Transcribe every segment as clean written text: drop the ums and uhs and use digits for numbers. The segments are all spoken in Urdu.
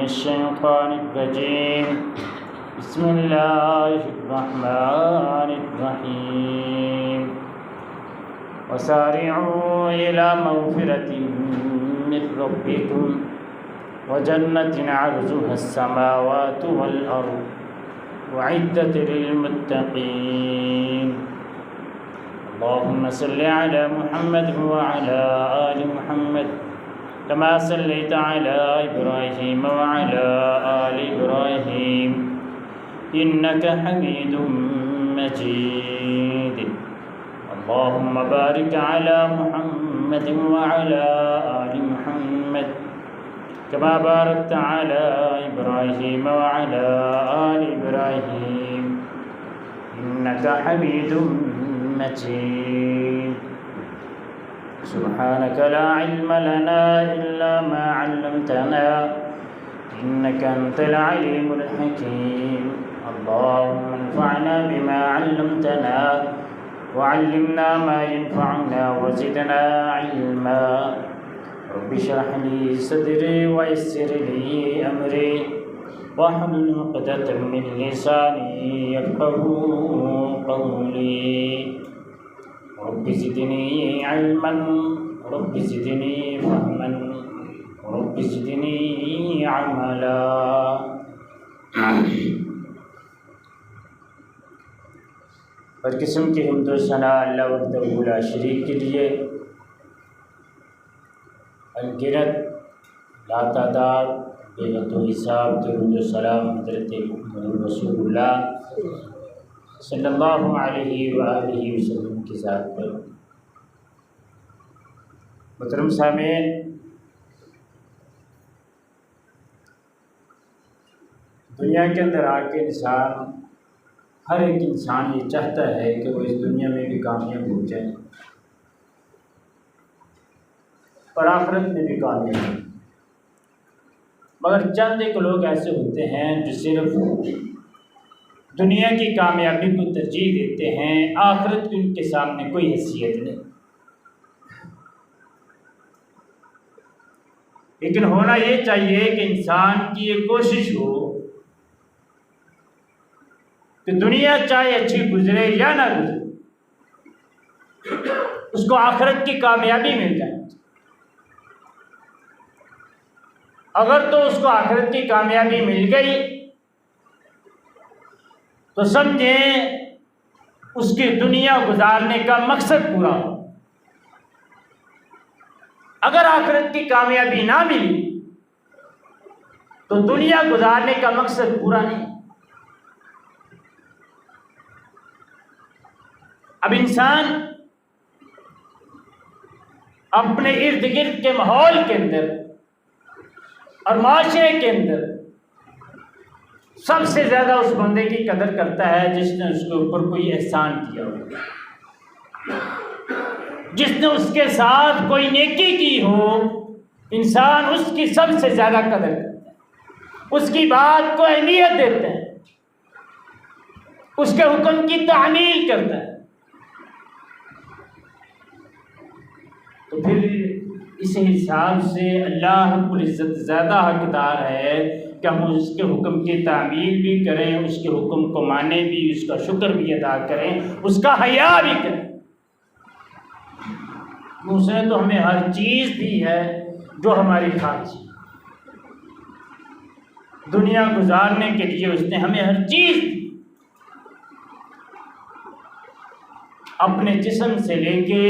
الشيطان الرجيم بسم الله الرحمن الرحيم وسارعوا إلى مغفرة من ربكم وجنة عرضها السماوات والأرض أعدت للمتقين اللهم صل على محمد وعلى آل محمد كما صليت على إبراهيم وعلى آل إبراهيم إنك حميد مجيد اللهم بارك على محمد وعلى آل محمد كما باركت على إبراهيم وعلى آل إبراهيم إنك حميد مجيد سبحانك لا علم لنا إلا ما علمتنا إنك أنت العليم الحكيم اللهم انفعنا بما علمتنا وعلمنا ما ينفعنا وزدنا علما رب اشرح لي صدري ويسر لي أمري واحلل عقدة من لساني يفقهوا قولي رب زدني علما رب زدني فهما رب زدني عملا ہر قسم کی حمد و ثنا اللہ وحدہ لا شریک کے لیے انگنت لا تعداد بے حد و حساب درود و سلام حضرت محمد رسول اللہ صلی اللہ علیہ وآلہ وسلم کی ذات پر۔ محترم سامعین، دنیا کے اندر آ کے ہر ایک انسان یہ چاہتا ہے کہ وہ اس دنیا میں بھی کامیاب ہو جائے اور آخرت میں بھی کامیاب ہو، مگر چند ایک لوگ ایسے ہوتے ہیں جو صرف دنیا کی کامیابی کو ترجیح دیتے ہیں، آخرت کی ان کے سامنے کوئی حیثیت نہیں۔ لیکن ہونا یہ چاہیے کہ انسان کی یہ کوشش ہو کہ دنیا چاہے اچھی گزرے یا نہ گزرے، اس کو آخرت کی کامیابی مل جائے۔ اگر تو اس کو آخرت کی کامیابی مل گئی تو سمجھیں اس کی دنیا گزارنے کا مقصد پورا ہو۔ اگر آخرت کی کامیابی نہ ملی تو دنیا گزارنے کا مقصد پورا نہیں۔ اب انسان اپنے ارد گرد کے ماحول کے اندر اور معاشرے کے اندر سب سے زیادہ اس بندے کی قدر کرتا ہے جس نے اس کے اوپر کوئی احسان کیا ہو، جس نے اس کے ساتھ کوئی نیکی کی ہو۔ انسان اس کی سب سے زیادہ قدر کرتا ہے، اس کی بات کو اہمیت دیتا ہے، اس کے حکم کی تعمیل کرتا ہے۔ تو پھر اس حساب سے اللہ رب العزت زیادہ حقدار ہے کہ ہم اس کے حکم کی تعمیل بھی کریں، اس کے حکم کو مانیں بھی، اس کا شکر بھی ادا کریں، اس کا حیا بھی کریں۔ اس نے تو ہمیں ہر چیز دی ہے جو ہماری خواہش ہے، دنیا گزارنے کے لیے اس نے ہمیں ہر چیز دی، اپنے جسم سے لے کے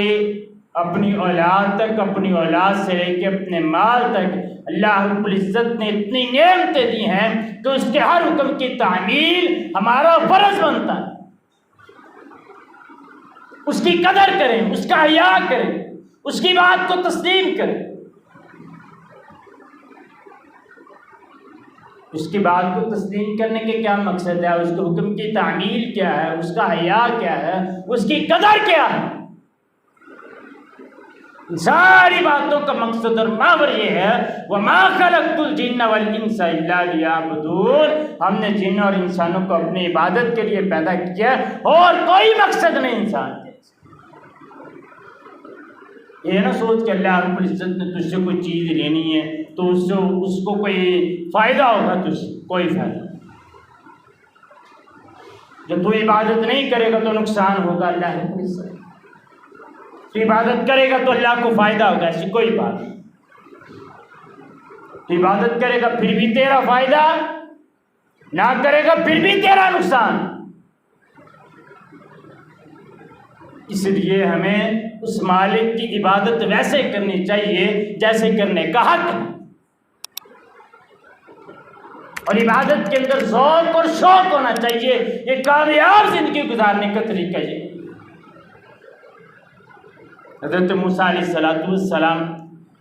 اپنی اولاد تک، اپنی اولاد سے لے کے اپنے مال تک اللہ رب العزت نے اتنی نعمتیں دی ہیں کہ اس کے ہر حکم کی تعمیل ہمارا فرض بنتا ہے۔ اس کی قدر کریں، اس کا حیا کریں، اس کی بات کو تسلیم کریں، اس کی بات کو تسلیم کرنے کے کیا مقصد ہے، اس کے حکم کی تعمیل کیا ہے، اس کا حیا کیا ہے، اس کی قدر کیا ہے۔ ساری باتوں کا مقصد اور محور یہ ہے وَمَا خَلَقْتُ الْجِنَّ وَالْإِنسَ إِلَّا لِيَعْبُدُونِ، ہم نے جن اور انسانوں کو اپنی عبادت کے لیے پیدا کیا اور کوئی مقصد نہیں انسان کے۔ یہ نہ سوچ کہ اللہ رب العزت نے تجھ سے کوئی چیز لینی ہے تو اس کو کوئی فائدہ ہوگا، تجھ سے کوئی فائدہ نہیں۔ جب تو عبادت نہیں کرے گا تو نقصان ہوگا اللہ رب العزت، تو عبادت کرے گا تو اللہ کو فائدہ ہوگا، ایسی کوئی بات نہیں۔ تو عبادت کرے گا پھر بھی تیرا فائدہ، نہ کرے گا پھر بھی تیرا نقصان۔ اس لیے ہمیں اس مالک کی عبادت ویسے کرنی چاہیے جیسے کرنے کا حق ہے، اور عبادت کے اندر ذوق اور شوق ہونا چاہیے۔ یہ کامیاب زندگی گزارنے کا طریقہ یہ۔ حضرت موسیٰ علیہ السلام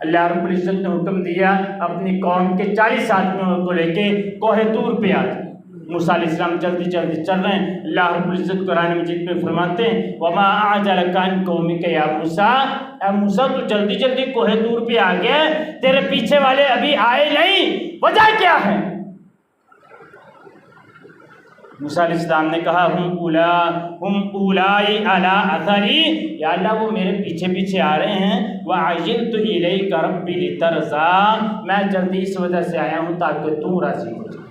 اللہ رب العزت نے حکم دیا اپنی قوم کے 40 آدمیوں کو لے کے کوہ طور پہ آ جائے۔ موسیٰ علیہ السلام جلدی جلدی چل رہے ہیں۔ اللہ رب العزت قرآن مجید میں فرماتے ہیں وَمَا أَعْجَلَكَ عَنْ قَوْمِكَ يَا موسیٰ، اے موسیٰ تو جلدی جلدی کوہ طور پہ آ گیا، تیرے پیچھے والے ابھی آئے نہیں، وجہ کیا ہے؟ موسیٰ علیہ السلام نے کہا ہم اولائی علی اثری، یا اللہ وہ میرے پیچھے پیچھے آ رہے ہیں۔ وَعَجِلْتُ إِلَيْكَ رَبِّ لِتَرْضَىٰ، میں جلدی اس وجہ سے آیا ہوں تاکہ تو راضی ہو جائے،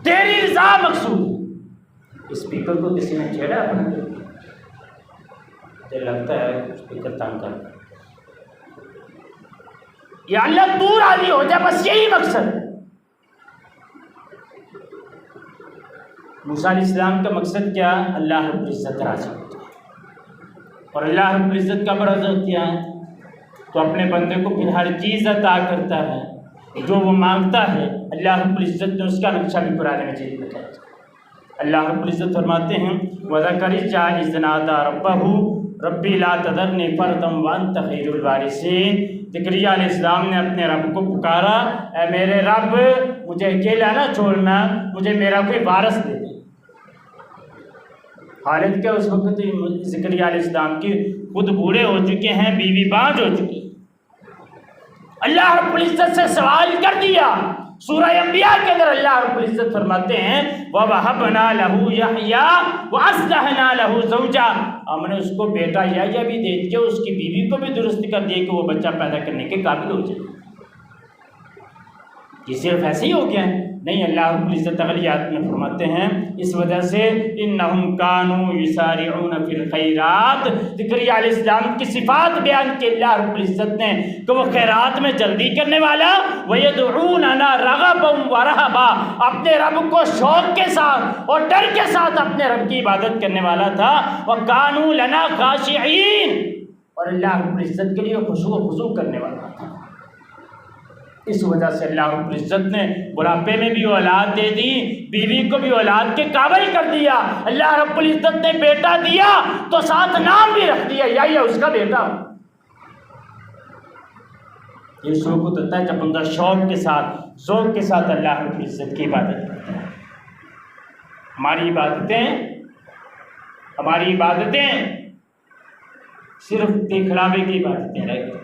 تیری رضا مقصود۔ اسپیکر کو کسی نے چھیڑا اپنا؟ مجھے لگتا ہے اسپیکر تنگ کر، یا اللہ تو راضی ہو جائے، بس یہی مقصد ہے۔ موسیٰ علیہ السلام کا مقصد کیا؟ اللہ رب العزت راضی ہو جائے، اور اللہ رب العزت کا بڑا ذات کیا ہے؟ تو اپنے بندے کو پھر ہر چیز عطا کرتا ہے، جو وہ مانگتا ہے اللہ رب العزت نے اس کا نقشہ بھی قرآن مجید میں کیا۔ اللہ رب العزت فرماتے ہیں وَذَكَرِجَّا إِذْ نَادَىٰ رَبَّهُ رَبِّ لَا تَذَرْنِي فَرْدًا وَأَنْتَ خَيْرُ الْوَارِثِينَ۔ زکریا علیہ السلام نے اپنے رب کو پکارا، اے میرے رب مجھے اکیلا نہ چھوڑنا، مجھے میرا کوئی وارث دے دے۔ حالت کیا اس وقت زکریا علیہ السلام کی خود بوڑھے ہو چکے ہیں، بیوی بانج ہو چکی۔ اللہ رب العزت سے سوال کر دیا۔ سورہ انبیاء کے اندر اللہ رب العزت فرماتے ہیں وَوَهَبْنَا لَهُ يَحْيَىٰ وَأَصْلَحْنَا لَهُ زَوْجَهُ، ہم نے اس کو بیٹا یحییٰ بھی دے دیا، اس کی بیوی کو بھی درست کر دیا کہ وہ بچہ پیدا کرنے کے قابل ہو جائے۔ یہ صرف ایسے ہی ہو گیا ہے؟ نہیں، اللہ رب العزت اگلی آیت میں فرماتے ہیں اس وجہ سے إِنَّهُمْ كَانُوا يُسَارِعُونَ فِي الْخَيْرَاتِ، زکریا علیہ السلام کی صفات بیان کی اللہ رب العزت نے کہ وہ خیرات میں جلدی کرنے والا، وَيَدْعُونَنَا رَغَبًا وَرَهَبًا، اپنے رب کو شوق کے ساتھ اور ڈر کے ساتھ اپنے رب کی عبادت کرنے والا تھا۔ وَكَانُوا لَنَا خَاشِعِينَ، اور اللہ رب العزت کے لیے خشوع و خضوع کرنے والا تھا۔ اس وجہ سے اللہ رب العزت نے بڑھاپے میں بھی اولاد دے دی، بیوی کو بھی اولاد کے قابل کر دیا۔ اللہ رب العزت نے بیٹا دیا تو ساتھ نام بھی رکھ دیا یا اس کا بیٹا۔ یہ شوق ہوتا ہے جب بندہ شوق کے ساتھ ذوق کے ساتھ اللہ رب العزت کی عبادت کرتا ہے۔ ہماری عبادتیں صرف دکھلاوے کی عبادتیں رہ گئی۔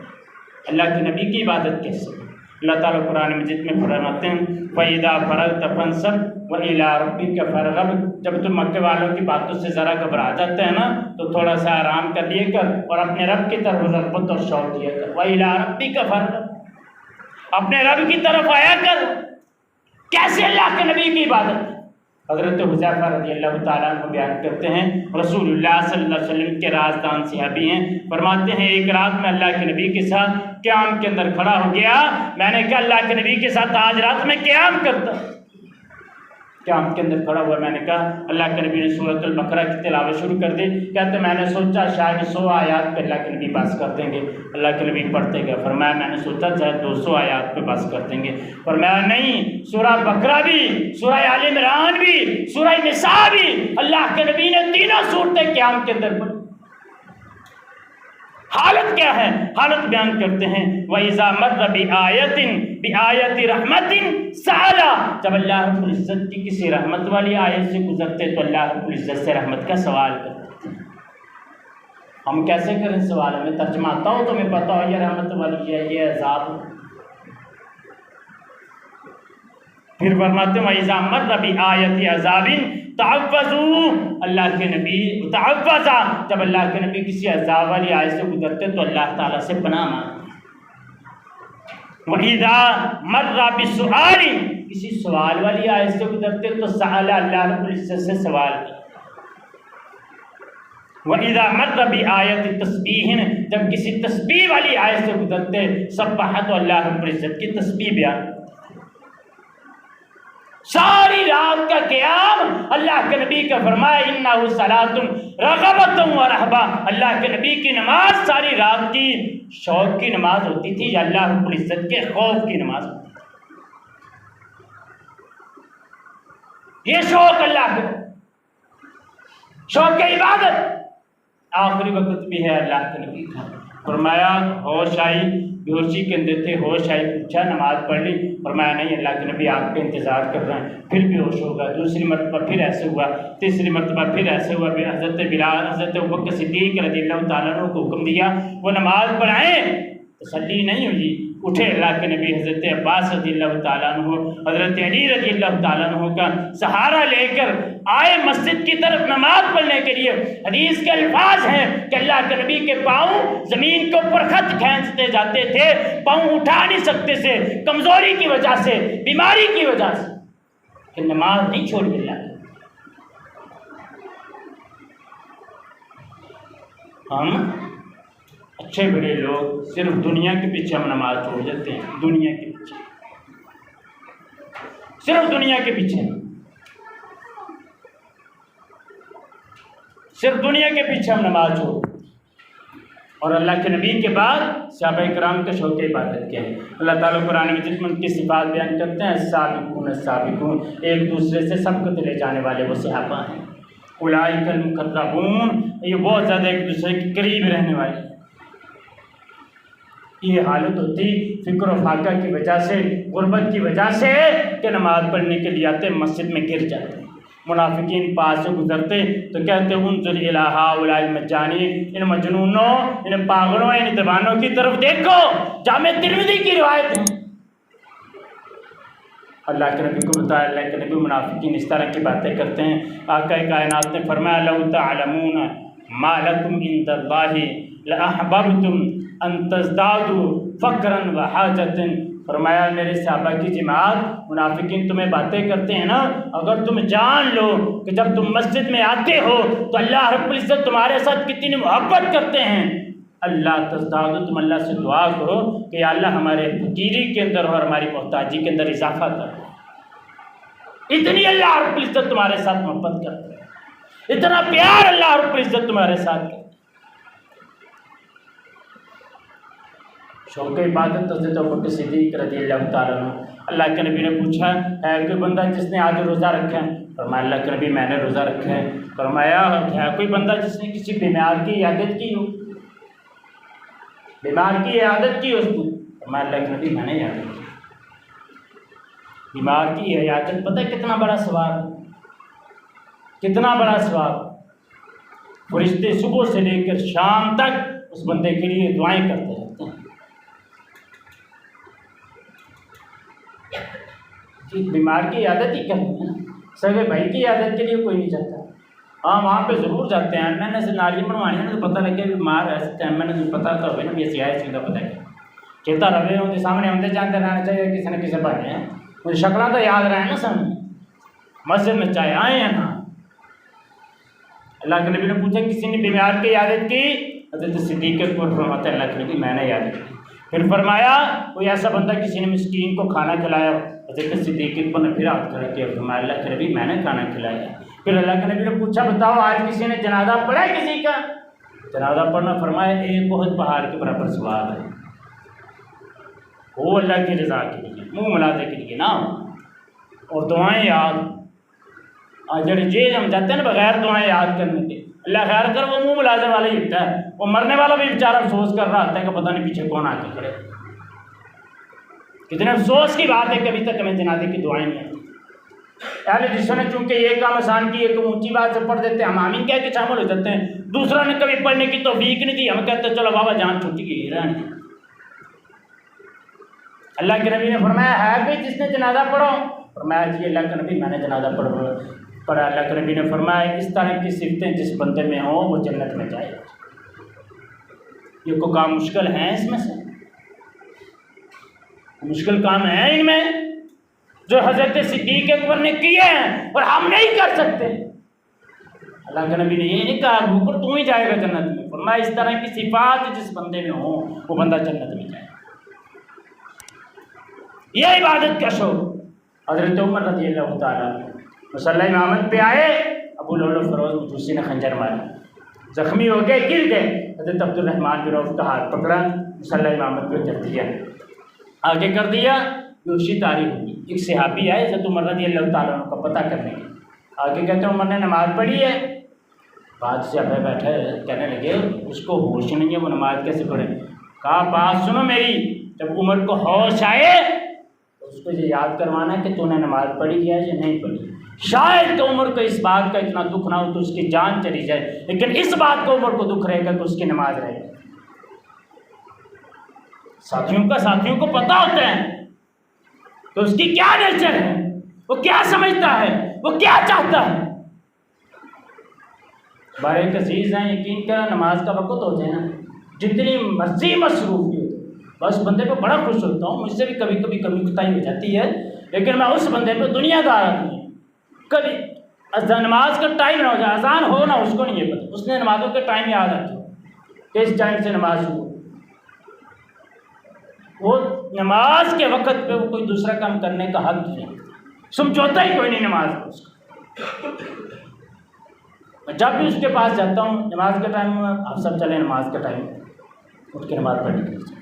اللہ کے نبی کی عبادت کیسے؟ اللہ تعالیٰ قرآن مجید میں فرماتے ہیں فَإِذَا فَرَغْتَ فَانْصَبْ وَإِلَىٰ رَبِّكَ فَارْغَب، جب تم مکے والوں کی باتوں سے ذرا گھبرا جاتے ہیں نا تو تھوڑا سا آرام کر لیے کر اور اپنے رب کی طرف رغبت اور شوق کیا کر۔ وَإِلَىٰ رَبِّكَ فَارْغَب، اپنے رب کی طرف آیا کر۔ کیسے اللہ کے نبی کی عبادت؟ حضرت حذیفہ رضی اللہ تعالیٰ عنہ بیان کرتے ہیں رسول اللہ صلی اللہ علیہ وسلم کے رازدان صحابی ہیں، فرماتے ہیں ایک رات میں اللہ کے نبی کے ساتھ قیام کے اندر کھڑا ہو گیا، میں نے کہا اللہ کے نبی کے ساتھ آج رات میں قیام کرتا۔ قیام کے اندر کھڑا ہوا، میں نے کہا اللہ کے نبی نے سورۃ البقرہ کی تلاوت شروع کر دی، کہتے میں نے سوچا شاید 100 آیات پہ اللہ کے نبی بس کر دیں گے۔ اللہ کے نبی پڑھتے گئے، فرمایا میں نے سوچا شاید 200 آیات پہ بس کر دیں گے، فرمایا نہیں، سورہ بقرہ بھی، سورہ آل عمران بھی، سورہ نساء بھی اللہ کے نبی نے تینوں صورتیں قیام کے اندر پڑھی۔ حالت کیا ہے؟ حالت بیان کرتے ہیں وَإِذَا مَرَّ بِآیَةٍ رَحْمَةٍ سَأَلَ، جب اللہ رب العزت کی کسی رحمت والی آیت سے گزرتے تو اللہ رب العزت سے رحمت کا سوال کرتے تھے۔ ہم کیسے کریں سوال؟ ہمیں ترجمہ آتا ہو تو ہمیں پتا ہو یہ رحمت والی ہے، یہ عذاب۔ پھر فرماتے ہیں وَإِذَا مَرَّ بِآیَةِ عَذَابٍ تعوذوا، اللہ کے نبی تعوذا، جب اللہ کے نبی کسی عذاب والی آیت سے گزرتے تو اللہ تعالیٰ سے پناہ مانگتے۔ وَإِذَا مَرَّ بِالسُّؤَالِ، کسی سوال والی آیت سے گزرتے تو سأل، اللہ رب العزت سے سوال کیا۔ وَإِذَا مَرَّ بِآیَةِ تَسْبِیحٍ، جب کسی تسبیح والی آیت سے گزرتے سبح، تو اللہ رب العزت کی تسبیح بیان۔ ساری رات کا قیام اللہ کے نبی کا فرمایا انہ صلاۃ رغبۃ و رہبہ، اللہ کے نبی کی نماز ساری رات کی شوق کی نماز ہوتی تھی یا اللہ رب العزت کے خوف کی نماز ہوتی تھی۔ یہ شوق اللہ کا، شوق عبادت آخری وقت بھی ہے اللہ کے نبی کا۔ فرمایا ہوش آئی، بے ہوشی کے اندر تھے، ہوش آئی، پوچھا نماز پڑھ لی، فرمایا نہیں اللہ کے نبی آپ کا انتظار کر رہے ہیں۔ پھر بے ہوش ہوگا، دوسری مرتبہ پھر ایسے ہوا، تیسری مرتبہ پھر ایسے ہوا۔ حضرت بلال، حضرت ابوبکر صدیق رضی اللہ تعالیٰ عنہ کو حکم دیا وہ نماز پڑھائیں، تسلی نہیں ہوئی، اٹھے اللہ کے نبی، حضرت عباس رضی اللہ تعالیٰ عنہ، حضرت علی رضی اللہ تعالیٰ عنہ کا سہارا لے کر آئے مسجد کی طرف نماز پڑھنے کے لیے۔ حدیث کے الفاظ ہیں کہ اللہ کے نبی کے پاؤں زمین کے اوپر خط کھینچتے جاتے تھے، پاؤں اٹھا نہیں سکتے تھے، کمزوری کی وجہ سے، بیماری کی وجہ سے، کہ نماز نہیں چھوڑی اللہ۔ ہم اچھے بڑے لوگ صرف دنیا کے پیچھے ہم نماز چھوڑ دیتے ہیں، دنیا کے پیچھے، صرف دنیا کے پیچھے، صرف دنیا کے پیچھے ہم نماز چھوڑ، اور اللہ کے نبی کے بعد صحابہ کرام کے شوق عبادت کیا ہے۔ اللہ تعالیٰ قرآن مجید میں ان کی صفات بیان کرتے ہیں، السابقون السابقون، ایک دوسرے سے سبقت لے جانے والے وہ صحابہ ہیں۔ اولئک المقربون، یہ بہت زیادہ ایک دوسرے کے قریب رہنے والے۔ یہ حالت ہوتی فکر و فاقہ کی وجہ سے، غربت کی وجہ سے، کہ نماز پڑھنے کے لیے آتے مسجد میں گر جاتے۔ منافقین پاس سے گزرتے تو کہتے انظر الی ہؤلاء المجانین، ان مجنونوں، ان پاگلوں، ان دیوانوں کی طرف دیکھو۔ جامع ترمذی کی روایت ہے۔ اللہ کے نبی کو بتایا، اللہ کے نبی منافقین اس طرح کی باتیں کرتے ہیں۔ آقا کائنات نے فرمایا لو تعلمون ما لکم عند اللہ لأحببتم ان تزدادوا فقرا وحاجتا، فرمایا میرے صحابہ کی جماعت، منافقین تمہیں باتیں کرتے ہیں نا، اگر تم جان لو کہ جب تم مسجد میں آتے ہو تو اللہ رب العزت تمہارے ساتھ کتنی محبت کرتے ہیں، اللہ تزدادوا، تم اللہ سے دعا کرو کہ یا اللہ ہمارے فقیری کے اندر اور ہماری محتاجی کے اندر اضافہ کر۔ اتنی اللہ رب العزت تمہارے ساتھ محبت کرتے ہیں، اتنا پیار اللہ رب العزت تمہارے ساتھ کرتے ہیں۔ شوق عبادت حضرت ابوبکر صدیق رضی اللہ تعالیٰ عنہ، اللہ کے نبی نے پوچھا ہے کوئی بندہ جس نے آج روزہ رکھا ہے؟ فرمایا اللہ کے نبی میں نے روزہ رکھا ہے۔ فرمایا ہے کوئی بندہ جس نے کسی بیمار کی عیادت کی ہو؟ بیمار کی عیادت کی اس کو؟ فرمایا اللہ کے نبی میں نے عیادت کی۔ بیمار کی عیادت پتہ ہے کتنا بڑا ثواب ہے، کتنا بڑا ثواب۔ فرشتے صبح سے لے کر شام تک اس بندے کے لیے دعائیں کرتے رہتے ہیں۔ بیمار کی عیادت ہی کرنی ہے، سگے بھائی کی عیادت کے لیے کوئی نہیں جاتا۔ ہاں وہاں پہ ضرور جاتے ہیں، میں نے نالی بنوانی ہے تو پتہ لگے بیمار ہے اس ٹائم، میں نے پتہ تو ہوئے نا بھی ایسی آئے سیدھا پتہ کیا چیتا رہے ہوں سامنے ہم جانتے رہنا چاہیے، کسی نہ کسی بنے ہیں مجھے شکلیں تو یاد رہے نا سامنے، مسجد میں چاہے آئے ہیں نا۔ اللہ کے نبی نے پوچھا کسی نے بیمار کی عیادت کی؟ حضرت صدیق اکبر فرماتے ہیں اللہ کے نبی میں نے عیادت کی۔ پھر فرمایا کوئی ایسا بندہ کسی نے مسکین کو کھانا کھلایا؟ حضرت صدیق اکبر نے پھر ہاتھ کھڑا کیا، فرمایا اللہ کے نبی میں نے کھانا کھلایا۔ پھر اللہ کے نبی نے پوچھا بتاؤ آج کسی نے جنازہ پڑھا ہے کسی کا؟ جنازہ پڑھنا فرمایا ایک بہت پہاڑ کے برابر ثواب ہے، وہ اللہ کی رضا کے لیے، منہ ملازے کے لیے نا۔ اور دعائیں یاد، جڑے جیل ہم جاتے ہیں نا بغیر دعائیں یاد کرنے کے، اللہ خیر کر وہ منہ ملازے والا ہی ہوتا ہے، وہ مرنے والا بھی بیچارہ افسوس کر رہا ہوتا ہے کہ پتہ نہیں پیچھے کون آ کے کھڑے۔ کتنے افسوس کی بات ہے کہ ابھی تک ہمیں جنازے کی دعائیں نہیں آتی۔ اہل جسوں نے چونکہ یہ کام آسان کی، ایک اونچی بات سے پڑھ دیتے ہیں، ہم آمین کہہ کے شامل ہو جاتے ہیں، دوسرا نے کبھی پڑھنے کی توفیق نہیں دی، ہم کہتے ہیں چلو بابا جان چھٹی کی رہنے۔ اللہ کے نبی نے فرمایا ہے کوئی جس نے جنازہ پڑھو؟ فرمایا جی اللہ کے نبی میں نے جنازہ پڑھا۔ پر اللہ کے نبی نے فرمایا اس طرح کی صفتیں جس بندے میں ہوں وہ جنت میں جائے گا۔ یہ کوئی کام مشکل ہیں اس میں سے؟ مشکل کام ہیں ان میں جو حضرت صدیق اکبر نے کیے ہیں اور ہم نہیں کر سکتے؟ اللہ کے نبی نے یہ نہیں کہا ابو بکر تو ہی جائے گا جنت میں، فرمایا اس طرح کی صفات جس بندے میں ہوں وہ بندہ جنت میں جائے گا۔ یہ عبادت کا شوق حضرت عمر رضی اللہ تعالیٰ مصلی امامت پہ آئے، ابو لؤلؤ فیروز مجوسی نے خنجر مارا، زخمی ہو گئے، گر گئے، حضرت عبد الرحمن بن عوف کا ہاتھ پکڑا، مصلی امامت پہ کر دیا، آگے کر دیا، بیہوشی طاری ہوگی۔ ایک صحابی آئے حضرت عمر رضی اللہ تعالیٰ عنہ کا پتہ کرنے کے، آگے کہتے ہیں عمر نے نماز پڑھی ہے، بات سے ابے بیٹھے کہنے لگے اس کو ہوش نہیں ہے وہ نماز کیسے پڑھے؟ کہا بات سنو میری، جب عمر کو ہوش آئے تو اس کو یہ یاد کروانا ہے کہ تو نے نماز پڑھی ہے یا نہیں پڑھی۔ شاید کہ عمر کو اس بات کا اتنا دکھ نہ ہو تو اس کی جان چلی جائے، لیکن اس بات کو عمر کو دکھ رہے گا کہ اس کی نماز رہے گی۔ ساتھیوں کو پتہ ہوتا ہے کہ اس کی کیا نیچر ہے، وہ کیا سمجھتا ہے، وہ کیا چاہتا ہے۔ ہمارے ایک عزیز ہیں، یقین کریں نماز کا وقت ہو جائے نا، جتنی مرضی مصروف ہو بس بندے پہ بڑا خوش ہوتا ہوں، مجھ سے بھی کبھی کبھی کمی کوتاہی ہو جاتی ہے، لیکن میں اس بندے پہ دنیا دار آدمی ہوں، کبھی نماز کا ٹائم نہ ہو جائے، اذان ہو نہ اس کو نہیں ہے پتہ، اس نے نمازوں کے ٹائم یاد رکھے کہ اس ٹائم سے نماز شروع، وہ نماز کے وقت پہ وہ کوئی دوسرا کام کرنے کا حق نہیں، سمجھوتا ہی کوئی نہیں نماز کو اس کا۔ میں جب بھی اس کے پاس جاتا ہوں نماز کے ٹائم میں، آپ سب چلیں نماز کا ٹائم، اٹھ کے نماز پڑھنے کے لیے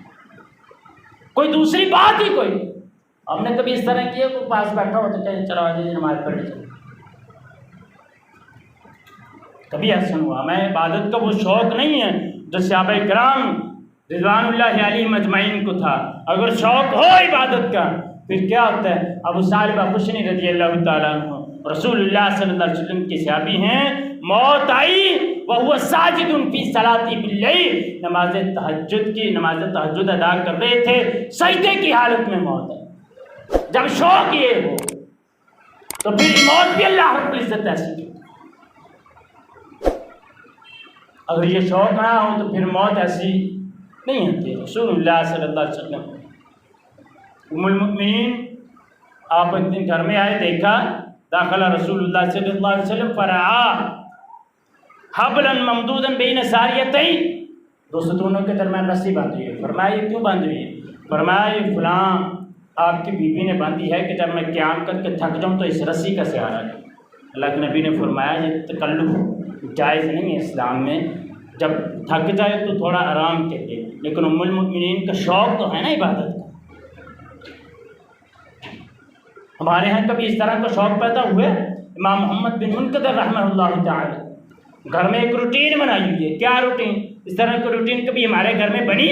کوئی دوسری بات ہی کوئی، ہم نے کبھی اس طرح کیا کوئی پاس بیٹھا ہو تو کہے چلو آ جائیے نماز پڑھنے چلو، کبھی ایسا ہوا۔ ہمیں عبادت کا وہ شوق نہیں ہے جو صحابہ کرام رضوان اللہ علیہم اجمعین کو تھا۔ اگر شوق ہو عبادت کا پھر کیا ہوتا ہے؟ ابو ثعلبہ خشنی رضی اللہ تعالیٰ عنہ رسول اللہ صلی اللہ علیہ وسلم کے صحابی ہیں، موت آئی وہو ساجد فی صلاۃ باللیل، نماز تہجد ادا کر رہے تھے، سجدے کی حالت میں موت آئی۔ جب شوق یہ ہو تو پھر موت بھی اللہ رب العزت ایسی کی، اگر یہ شوق نہ ہو تو پھر موت ایسی نہیں ہوتی۔ رسول اللہ صلی اللہ علیہ وسلم ام المؤمنین آپ ایک دن گھر میں آئے، دیکھا داخلہ رسول اللہ صلی اللہ علیہ وسلم فرعا حبلا ممدودا بین ساریتین، دو ستونوں کے درمیان رسی باندھی ہے۔ فرمایا یہ کیوں باندھی ہے؟ فرمایا یہ فلاں آپ کی بیوی نے باندھی ہے کہ جب میں قیام کر کے تھک جاؤں تو اس رسی کا سہارا لوں۔ اللہ کے نبی نے فرمایا یہ تکلف جائز نہیں ہے اسلام میں، جب تھک جائے تو تھوڑا آرام کے لیے، لیکن ام المؤمنین کا شوق تو ہے نا عبادت کا۔ ہمارے ہاں کبھی اس طرح کا شوق پیدا ہوئے؟ امام محمد بن منقدر رحمہ اللہ تعالی گھر میں ایک روٹین بنائی ہوئی ہے۔ کیا روٹین؟ اس طرح کی روٹین کبھی ہمارے گھر میں بنی؟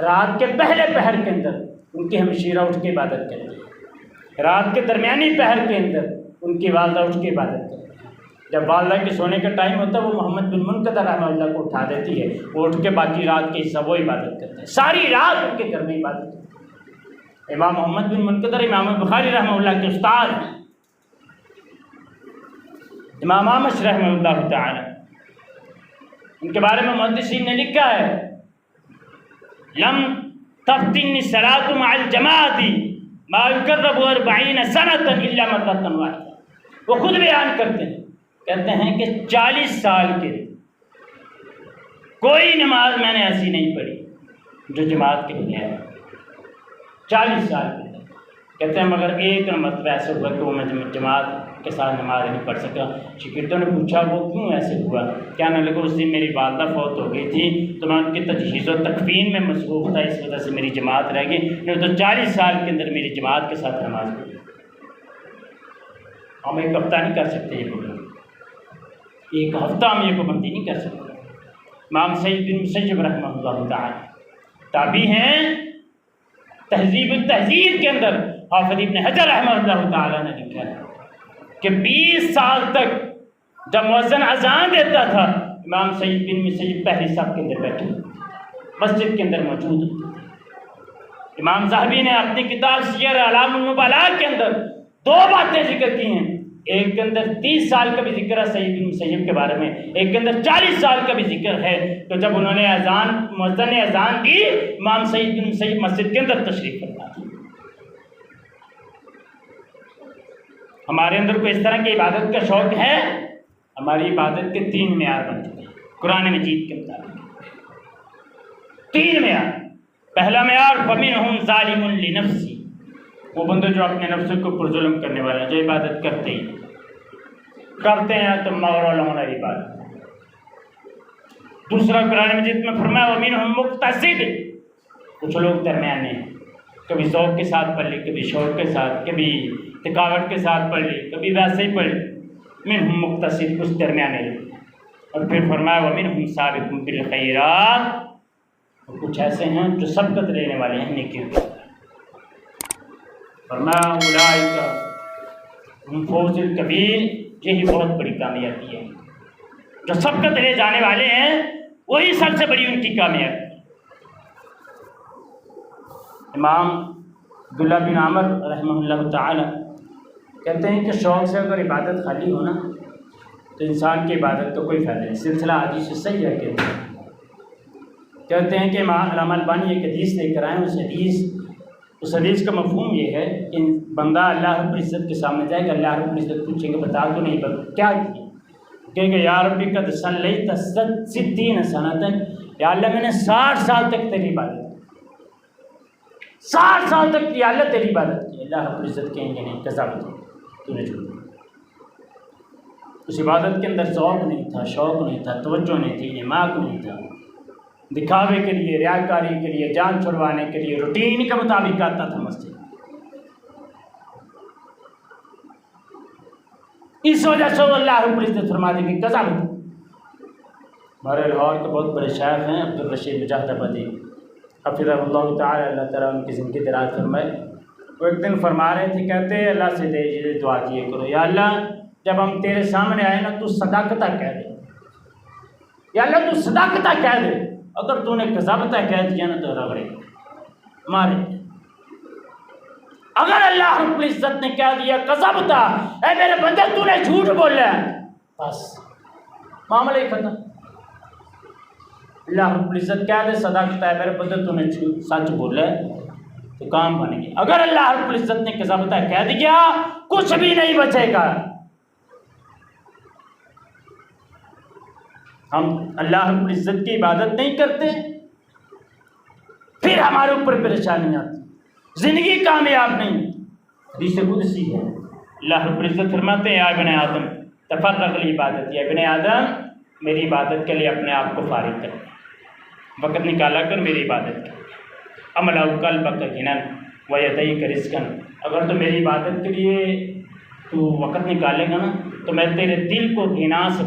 رات کے پہلے پہر کے اندر ان کی ہمشیرہ اٹھ کے عبادت کرتی ہے، رات کے درمیانی پہر کے اندر ان کی والدہ اٹھ کے عبادت کرتی ہے۔ جب والدہ کے سونے کا ٹائم ہوتا ہے وہ محمد بن منقدر رحمہ اللہ کو اٹھا دیتی ہے، وہ اٹھ کے باقی رات کے حصہ وہ عبادت کرتے ہیں، ساری رات ان کے گھر میں عبادت کرتے ہیں۔ امام محمد بن منقدر امام بخاری رحمہ اللہ کے استاد ہیں، امام اعمش رحمہ اللہ تعالی، ان کے بارے میں محدثین نے لکھا ہے لم تفتن الصلاۃ مع الجماعۃ ما يقرب 40 سنة الا مرة واحدة۔ وہ خود بیان کرتے ہیں، کہتے ہیں کہ 40 سال کے کوئی نماز میں نے ایسی نہیں پڑھی جو جماعت کے بغیر، 40 سال کے کہتے ہیں مگر ایک مرتبہ ایسے ہوا کہ وہ میں جماعت کے ساتھ نماز نہیں پڑھ سکا۔ شاگردوں نے پوچھا وہ کیوں ایسے ہوا؟ کہنے لگا اس دن میری والدہ فوت ہو گئی تھی تو میں ان کی تجہیز و تکفین میں مصروف تھا، اس وجہ سے میری جماعت رہ گئی، نہیں تو 40 سال کے اندر میری جماعت کے ساتھ نماز پڑھی۔ ہم ایک ہفتہ نہیں کر سکتے یہ پروگرام، ایک ہفتہ ہم یہ پابندی نہیں کر سکتے۔ امام سعید بن مسیب رحمہ اللہ تعالی تابعی ہیں، تہذیب التہذیب کے اندر حافظ ابن حجر رحمہ اللہ تعالی نے لکھا ہے کہ 20 سال تک جب مؤذن اذان دیتا تھا امام سعید بن مسیب پہلی صف کے اندر بیٹھے مسجد کے اندر موجود امام ذہبی نے اپنی کتاب سیر اعلام النبلاء کے اندر 2 باتیں ذکر کی ہیں۔ ایک کے اندر 30 سال کا بھی ذکر ہے سعید بن مسیب کے بارے میں، ایک کے اندر 40 سال کا بھی ذکر ہے۔ تو جب انہوں نے مؤذن نے اذان دی، امام سعید بن مسیب مسجد کے اندر تشریف فرما۔ ہمارے اندر کوئی اس طرح کی عبادت کا شوق ہے؟ ہماری عبادت کے 3 معیار بن چکے ہیں قرآن مجید کے مطابق، 3 معیار۔ پہلا معیار فَمِنْهُمْ ظَالِمٌ لِنَفْسِهِ، وہ بندے جو اپنے نفس کے اوپر ظلم کرنے والے ہیں، جو عبادت کرتے ہیں تو مغرور عبادت۔ دوسرا قرآن مجید میں فرمایا وَمِنْهُمْ مُقْتَصِدٌ، کچھ لوگ درمیانے ہیں، کبھی ذوق کے ساتھ پڑھ لی، کبھی شوق کے ساتھ، کبھی تھکاوٹ کے ساتھ پڑھ لی، کبھی ویسے ہی پڑھ لی۔ مِنْهُمْ مُقْتَصِدٌ، کچھ درمیانے لوگ۔ اور پھر فرمایا وَمِنْهُمْ سَابِقٌ بِالْخَيْرَاتِ، اور کچھ ایسے ہیں جو سبقت لینے والے ہیں نیکیوں کی۔ فرمایا اولئک ہم فوز الکبیر، یہی بہت بڑی کامیابی ہے، جو سبقت لے جانے والے ہیں وہی سب سے بڑی ان کی کامیابی۔ امام عبداللہ بن عمر رحمہ اللہ تعالی کہتے ہیں کہ شوق سے اگر عبادت خالی ہو نا تو انسان کی عبادت کا کوئی فائدہ نہیں۔ سلسلہ حدیث صحیح ہے کہتے ہیں کہ علامہ البانی ایک حدیث لے کر آئے، اس حدیث کا مفہوم یہ ہے کہ بندہ اللہ رب العزت کے سامنے جائے گا، اللہ رب العزت پوچھیں گے بتا تو نہیں کیا کیا، کہے گا یا ربی قد صلیت 60 سنۃ، یا اللہ میں نے 60 سال تک تیری عبادت کی، 60 سال تک یا اللہ تیری عبادت کی۔ اللہ رب العزت کہیں گے نہیں کذاب تو نے جھوٹ، اس عبادت کے اندر ذوق نہیں تھا، شوق نہیں تھا، توجہ نہیں تھی، دماغ نہیں تھا، دکھاوے کے لیے، ریاکاری کے لیے، جان چھڑوانے کے لیے روٹین کے مطابق آتا تھا مسجد۔ اس وجہ سے اللہ رب العزت فرما دے کہ قضا بتا۔ ہمارے لاہور کے بہت بڑے شیخ ہیں عبدالرشید مجاہد آبادی حفظہ اللہ تعالی، اللہ تعالیٰ ان کی زندگی دراز فرمائے۔ وہ ایک دن فرما رہے تھے، کہتے اللہ سے دعا کیے کرو یا اللہ جب ہم تیرے سامنے آئے نا تو صداقتہ کہہ دے، یا اللہ تو صداقتہ کہہ دے، اگر تو نے کذابتہ کہہ دیا نا تو رگڑے مارے۔ اگر اللہ رب العزت نے کہہ دیا کذابتہ، اے میرے بندے تو نے جھوٹ بولا ہے، بس معاملہ ہی ختم۔ اللہ رب العزت کہہ دے صداقتہ، اے میرے بندے تو نے سچ بولا ہے تو کام بنے گی۔ اگر اللہ رب العزت نے کذابتہ کہہ دیا کچھ بھی نہیں بچے گا۔ ہم اللہ رب العزت کی عبادت نہیں کرتے، پھر ہمارے اوپر پریشانی آتی، زندگی کامیاب نہیں۔ حدیث قدسی ہے، اللہ رب العزت فرماتے ہیں یا ابن آدم تفرغ لعبادتی، یا ابن آدم میری عبادت کے لیے اپنے آپ کو فارغ کر، وقت نکالا کر میری عبادت کر۔ املأ قلبک غنى ویدیک رزقا، اگر تو میری عبادت کے لیے تو وقت نکالے گا نا تو میں تیرے دل کو غنا سے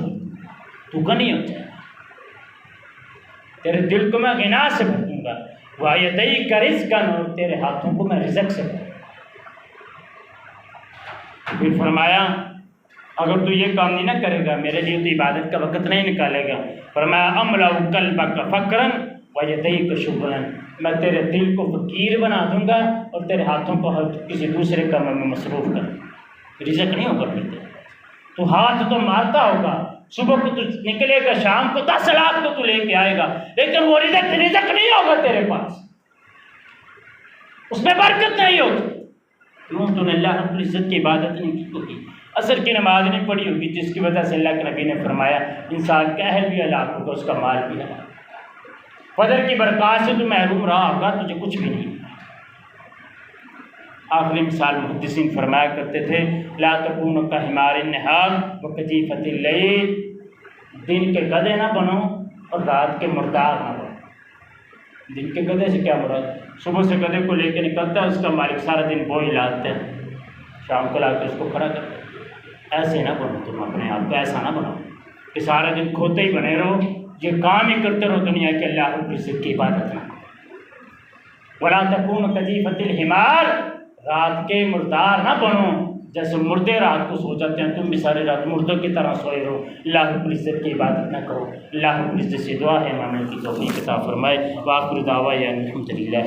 تو غنی ہو جائے گا، تیرے دل کو میں غنا سے بھر دوں گا، وَيَدَيْكَ رِزْقًا، اور تیرے ہاتھوں کو میں رزق سے بھر دوں گا۔ پھر فرمایا اگر تو یہ کام نہیں نہ کرے گا، میرے لیے تو عبادت کا وقت نہیں نکالے گا، فرمایا أَمْلَأُ قَلْبَكَ فَقْرًا وَيَدَيْكَ شُغْلًا، میں تیرے دل کو فقیر بنا دوں گا اور تیرے ہاتھوں کو کسی دوسرے کام میں مصروف کر دوں گا، رزق نہیں ہوگا پھر تو ہاتھ تو مارتا ہوگا، صبح کو تو نکلے گا، شام کو 10 لاکھ تو لے کے آئے گا، لیکن وہ رزق نہیں ہوگا تیرے پاس، اس میں برکت نہیں ہوگی، کیوں تو نے اللہ رب العزت کی عبادت نہیں کی ہوگی، عصر کی نماز نہیں پڑھی ہوگی، جس کی وجہ سے اللہ کے نبی نے فرمایا انسان کا اہل بھی ہلاک ہوگا، اس کا مال بھی ہلاک، فجر کی برکات سے تو محروم رہا ہوگا، تجھے کچھ بھی نہیں۔ آخری مثال محدثین فرمایا کرتے تھے لا تکونوا کحمار النہار وکجیفۃ اللیل، دن کے گدھے نہ بنو اور رات کے مردار نہ بنو۔ دن کے گدھے سے کیا مراد؟ صبح سے گدھے کو لے کے نکلتا ہے، اس کا مالک سارا دن بوئی لاتے ہیں، شام کو لا کے اس کو کھڑا کرتے ہیں۔ ایسے نہ بنو، تم اپنے آپ کو ایسا نہ بنو کہ سارا دن کھوتے ہی بنے رہو، یہ کام ہی کرتے رہو دنیا کے، اللہ رب العزت کی عبادت نہ کرو۔ ولا تکونوا کجیفۃ الحمار، رات کے مردار نہ بنو، جیسے مردے رات کو سو جاتے ہیں، تم بھی سارے رات مردوں کی طرح سوئے رہو، اللہ رب العزت کی عبادت نہ کرو۔ اللہ رب العزت سے دعا ہے عمل کی توفیق عطا فرمائے۔ وآخر دعوانا الحمد للہ۔